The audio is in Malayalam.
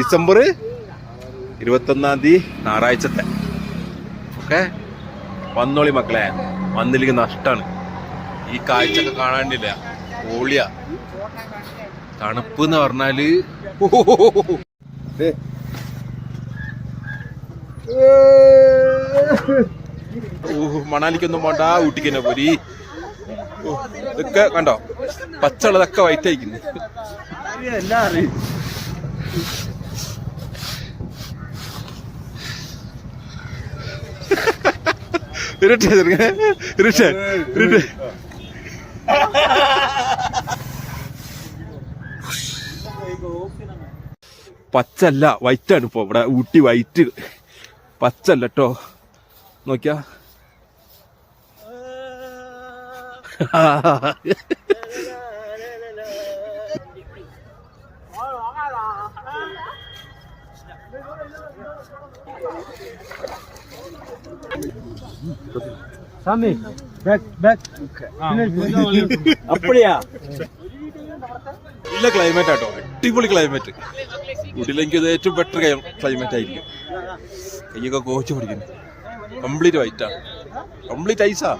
ഡിസംബർ 21 ഞായറാഴ്ചത്തെ. ഓക്കെ, വന്നോളി മക്കളെ, വന്നില്ലെങ്കിൽ നഷ്ടമാണ്. ഈ കാഴ്ചയൊക്കെ കാണാണ്ടില്ല, ഓളിയ തണുപ്പ് എന്ന് പറഞ്ഞാല്. മണാലിക്കൊന്നും പോണ്ട, ഊട്ടിക്ക് തന്നെ പോരി. ഇതൊക്കെ കണ്ടോ, പച്ചുള്ളതൊക്കെ വൈറ്റ് അയക്കുന്നു. പച്ചല്ല, വൈറ്റാണ് ഇപ്പൊ ഇവിടെ. ഊട്ടി വൈറ്റ്, പച്ചല്ല കേട്ടോ. നോക്കിയാ നല്ല ക്ലൈമറ്റ് ആട്ടോ, അടിപൊളി ക്ലൈമറ്റ്. ഊട്ടിയിലെനിക്ക് ഇത് ഏറ്റവും ബെറ്റർ ക്ലൈമറ്റ് ആയിരിക്കും. കയ്യൊക്കെ കോച്ച് പിടിക്കുന്നു. കംപ്ലീറ്റ് വൈറ്റാ, കംപ്ലീറ്റ് ഐസാ.